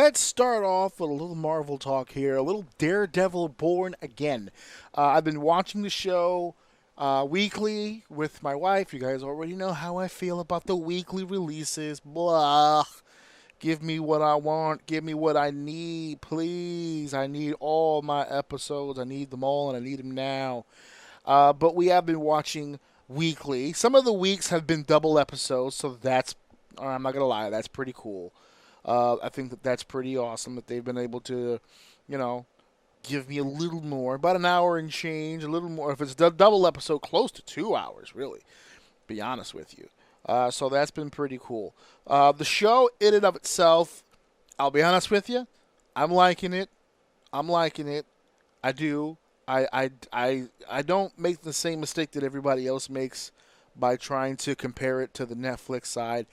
let's start off with a little Marvel talk here, a little Daredevil Born Again. I've been watching the show weekly with my wife. You guys already know how I feel about the weekly releases. Blah. Give me what I want. Give me what I need, please. I need all my episodes. I need them all, and I need them now. But we have been watching weekly. Some of the weeks have been double episodes, so I'm not going to lie, that's pretty cool. I think that's pretty awesome that they've been able to, you know, give me a little more, about an hour and change, a little more. If it's a double episode, close to 2 hours, really, be honest with you. So that's been pretty cool. The show, in and of itself, I'll be honest with you, I'm liking it. I'm liking it. I do. I don't make the same mistake that everybody else makes by trying to compare it to the Netflix side.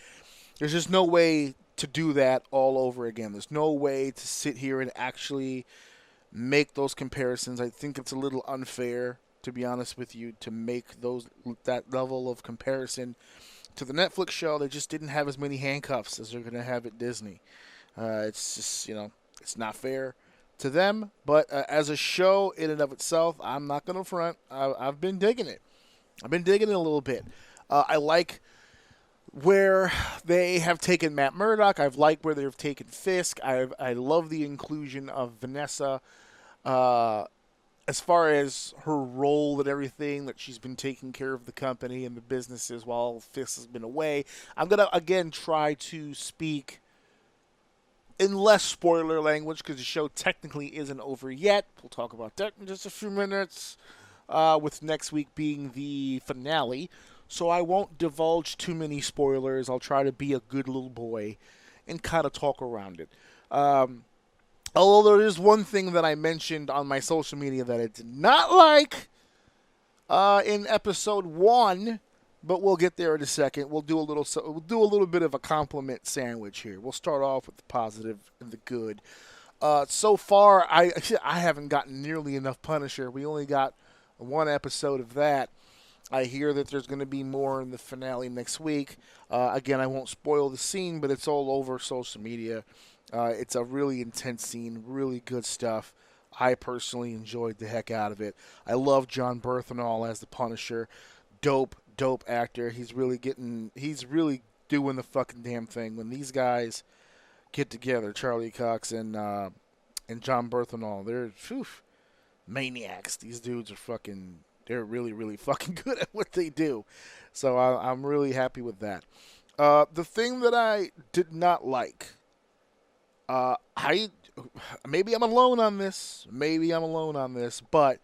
There's just no way to do that all over again. There's no way to sit here and actually make those comparisons. I think it's a little unfair, to be honest with you, to make that level of comparison to the Netflix show. They just didn't have as many handcuffs as they're going to have at Disney. It's just, it's not fair to them. But as a show in and of itself, I'm not going to front. I've been digging it. I've been digging it a little bit. I like where they have taken Matt Murdock. I've liked where they've taken Fisk. I love the inclusion of Vanessa. As far as her role and everything, that she's been taking care of the company and the businesses while Fisk has been away. I'm going to, again, try to speak in less spoiler language because the show technically isn't over yet. We'll talk about that in just a few minutes, with next week being the finale. So I won't divulge too many spoilers. I'll try to be a good little boy and kind of talk around it. Although there is one thing that I mentioned on my social media that I did not like in episode 1, but we'll get there in a second. We'll do a little bit of a compliment sandwich here. We'll start off with the positive and the good. So far, I haven't gotten nearly enough Punisher. We only got one episode of that. I hear that there's going to be more in the finale next week. Again, I won't spoil the scene, but it's all over social media. It's a really intense scene, really good stuff. I personally enjoyed the heck out of it. I love John Berthenol as the Punisher. Dope actor. He's really doing the fucking damn thing. When these guys get together, Charlie Cox and John Berthenol, they're maniacs. These dudes are they're really, really fucking good at what they do. So I'm really happy with that. The thing that I did not like, maybe I'm alone on this, but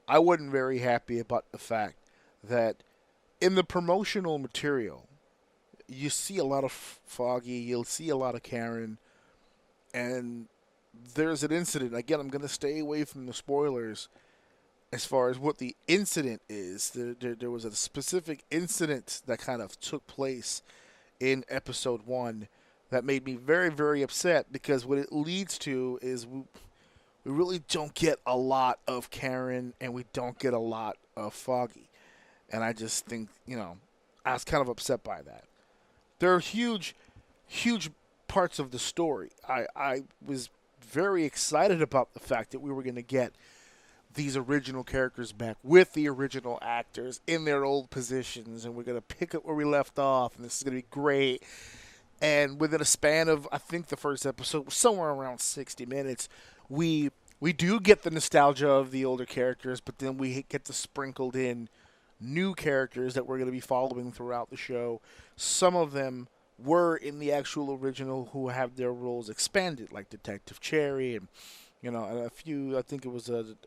I wasn't very happy about the fact that in the promotional material, you see a lot of Foggy, you'll see a lot of Karen, and there's an incident. Again, I'm going to stay away from the spoilers as far as what the incident is. There was a specific incident that kind of took place in episode 1 that made me very, very upset, because what it leads to is we really don't get a lot of Karen and we don't get a lot of Foggy. And I just think, I was kind of upset by that. There are huge parts of the story. I was very excited about the fact that we were going to get these original characters back with the original actors in their old positions, and we're going to pick up where we left off, and this is going to be great. And within a span of, I think the first episode was somewhere around 60 minutes, we do get the nostalgia of the older characters, but then we get to sprinkled in new characters that we're going to be following throughout the show. Some of them were in the actual original who have their roles expanded, like Detective Cherry and a few. I think it was one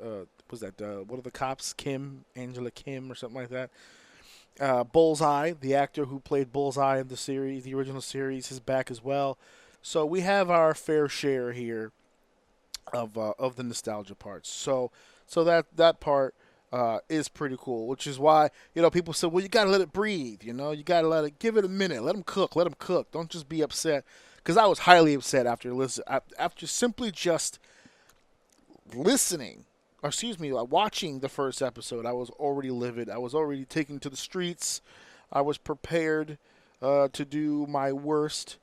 of the cops, Angela Kim or something like that. Bullseye, the actor who played Bullseye in the original series, is back as well. So we have our fair share here of the nostalgia parts. So that part is pretty cool, which is why people say, well, you gotta let it breathe. You gotta give it a minute, let them cook. Don't just be upset, because I was highly upset after simply just watching the first episode. I was already livid. I was already taken to the streets. I was prepared to do my worst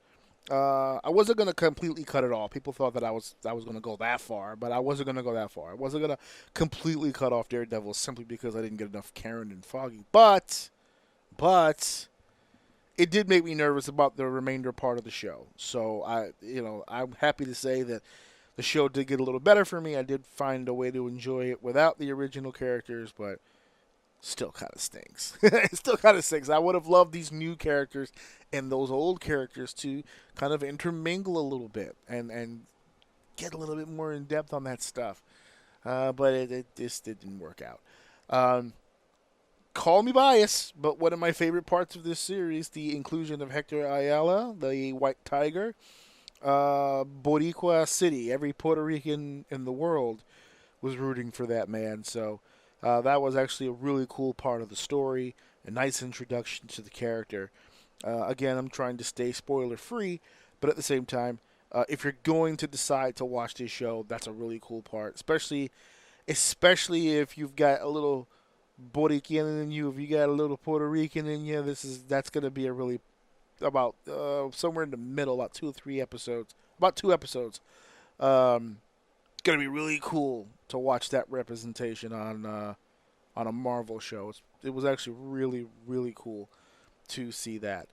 I wasn't gonna completely cut it off. People thought that I was gonna go that far, but I wasn't gonna go that far. I wasn't gonna completely cut off Daredevil simply because I didn't get enough Karen and Foggy. But it did make me nervous about the remainder part of the show. So I'm happy to say that the show did get a little better for me. I did find a way to enjoy it without the original characters, but still kind of stinks. It still kind of stinks. I would have loved these new characters and those old characters to kind of intermingle a little bit and get a little bit more in depth on that stuff. But it just didn't work out. Um, Call me biased, but one of my favorite parts of this series, the inclusion of Hector Ayala, the White Tiger, Boricua City. Every Puerto Rican in the world was rooting for that man. So that was actually a really cool part of the story, a nice introduction to the character. Again, I'm trying to stay spoiler free, but at the same time, if you're going to decide to watch this show, that's a really cool part, especially if you've got a little Borican in you, if you got a little Puerto Rican in you. That's going to be a really about somewhere in the middle, about 2 or 3 episodes, about 2 episodes. Gonna be really cool to watch that representation on a Marvel show. It was actually really really cool to see that.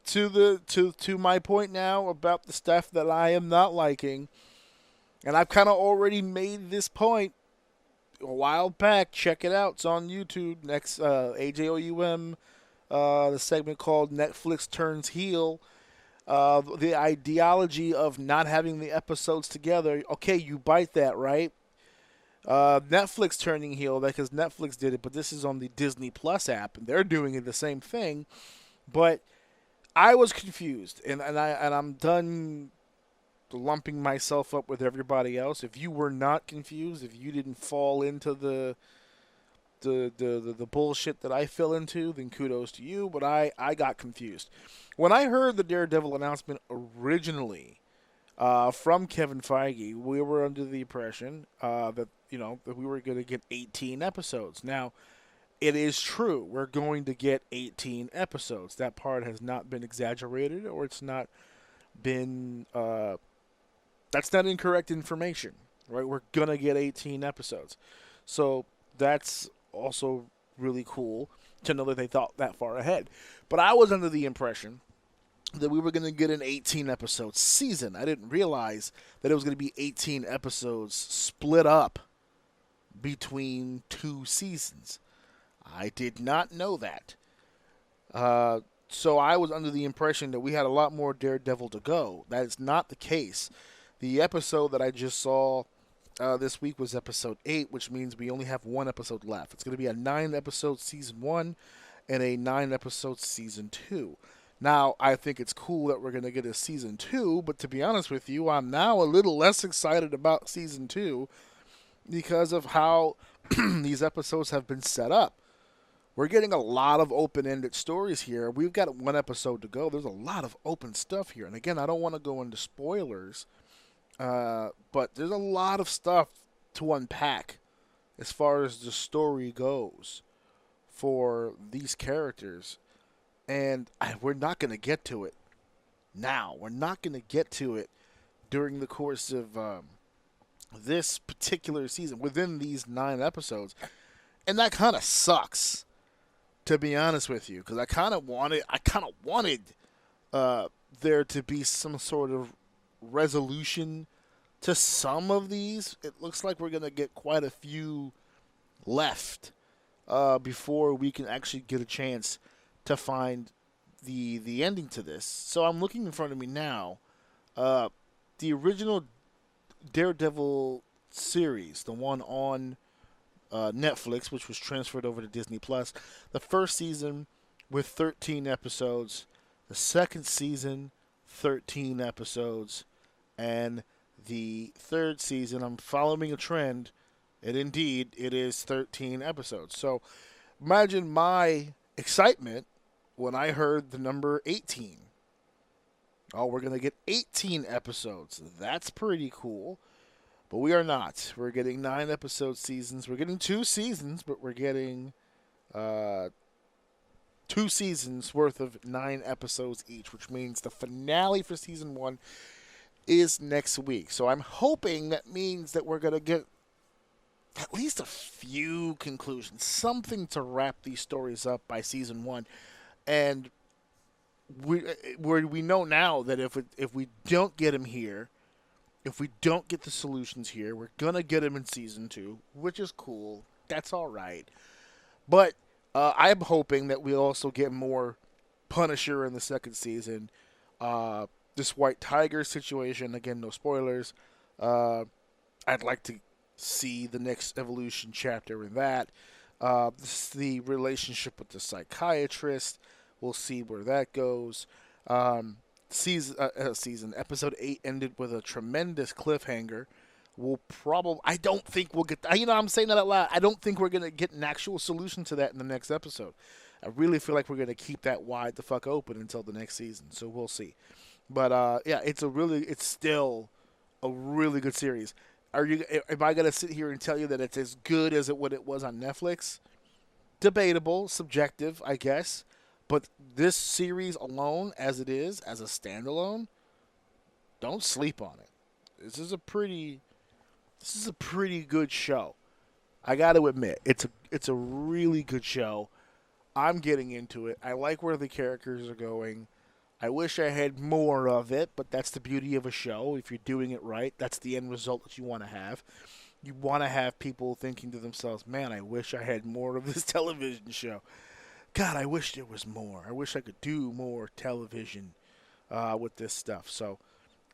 To my point now about the stuff that I am not liking, and I've kind of already made this point a while back. Check it out. It's on YouTube. Next AJOUM, the segment called Netflix Turns Heel. The ideology of not having the episodes together. Okay, you bite that, right? Netflix turning heel because Netflix did it, but this is on the Disney Plus app, and they're doing it the same thing. But I was confused, and I'm done lumping myself up with everybody else. If you were not confused, if you didn't fall into the bullshit that I fell into, then kudos to you. But I got confused when I heard the Daredevil announcement originally from Kevin Feige. We were under the impression that we were going to get 18 episodes. Now, it is true we're going to get 18 episodes. That part has not been exaggerated, or it's not been. That's not incorrect information, right? We're gonna get 18 episodes, so that's also really cool to know that they thought that far ahead. But I was under the impression that we were going to get an 18 episode season. I didn't realize that it was going to be 18 episodes split up between 2 seasons. I did not know that. So I was under the impression that we had a lot more Daredevil to go. That is not the case. The episode that I just saw this week was episode 8, which means we only have 1 episode left. It's going to be a 9-episode season 1 and a 9-episode season 2. Now, I think it's cool that we're going to get a season 2, but to be honest with you, I'm now a little less excited about season 2 because of how these episodes have been set up. We're getting a lot of open-ended stories here. We've got 1 episode to go. There's a lot of open stuff here. And again, I don't want to go into spoilers, but there's a lot of stuff to unpack as far as the story goes for these characters. And we're not going to get to it now. We're not going to get to it during the course of this particular season, within these 9 episodes. And that kind of sucks, to be honest with you, because I kind of wanted there to be some sort of resolution to some of these. It looks like we're going to get quite a few left before we can actually get a chance to find the ending to this. So I'm looking in front of me now. The original Daredevil series, the one on Netflix, which was transferred over to Disney Plus, the first season with 13 episodes, the second season 13 episodes, and the third season, I'm following a trend, and indeed it is 13 episodes. So imagine my excitement when I heard the number 18. Oh, we're going to get 18 episodes. That's pretty cool. But we are not. We're getting 9-episode seasons. We're getting 2 seasons, but we're getting 2 seasons worth of 9 episodes each, which means the finale for season 1 is next week. So I'm hoping that means that we're going to get at least a few conclusions, something to wrap these stories up by season 1. And we know now that if we don't get him here, if we don't get the solutions here, we're going to get him in season 2, which is cool. That's all right. But I'm hoping that we also get more Punisher in the second season. This White Tiger situation, again, no spoilers. I'd like to see the next evolution chapter in that. The relationship with the psychiatrist. We'll see where that goes. Episode 8 ended with a tremendous cliffhanger. I don't think we'll get, I'm saying that out loud. I don't think we're going to get an actual solution to that in the next episode. I really feel like we're going to keep that wide the fuck open until the next season. So we'll see. But yeah, it's still a really good series. Am I going to sit here and tell you that it's as good as what it was on Netflix? Debatable, subjective, I guess. But this series alone, as it is, as a standalone, don't sleep on it. This is a pretty good show. I got to admit, it's a really good show. I'm getting into it. I like where the characters are going. I wish I had more of it, but that's the beauty of a show. If you're doing it right, that's the end result that you want to have. You want to have people thinking to themselves, man, I wish I had more of this television show. God, I wish there was more. I wish I could do more television with this stuff. So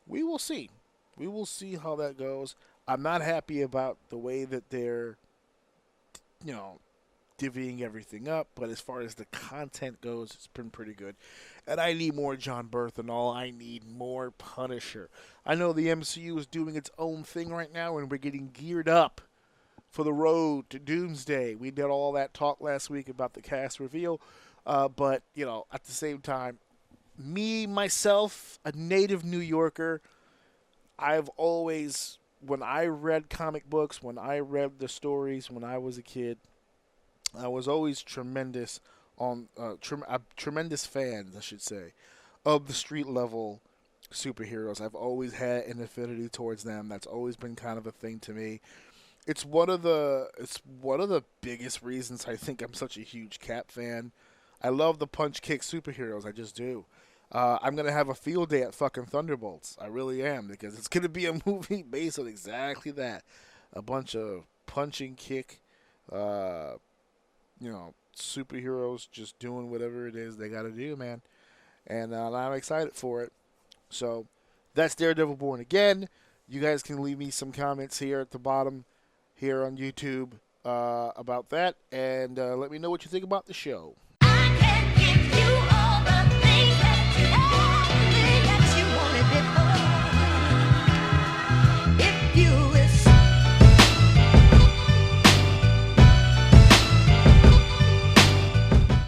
we will see. We will see how that goes. I'm not happy about the way that they're, divvying everything up. But as far as the content goes, it's been pretty good. And I need more John Bernthal. I need more Punisher. I know the MCU is doing its own thing right now, and we're getting geared up for the road to Doomsday. We did all that talk last week about the cast reveal. But, at the same time, myself, a native New Yorker, I've always, when I read comic books, when I read the stories when I was a kid, I was always tremendous fan, I should say, of the street level superheroes. I've always had an affinity towards them. That's always been kind of a thing to me. It's one of the biggest reasons I think I'm such a huge Cap fan. I love the punch kick superheroes. I just do. I'm gonna have a field day at fucking Thunderbolts. I really am, because it's gonna be a movie based on exactly that. A bunch of punch and kick, superheroes just doing whatever it is they gotta do, man. And I'm excited for it. So that's Daredevil Born Again. You guys can leave me some comments here at the bottom here on YouTube about that, and let me know what you think about the show.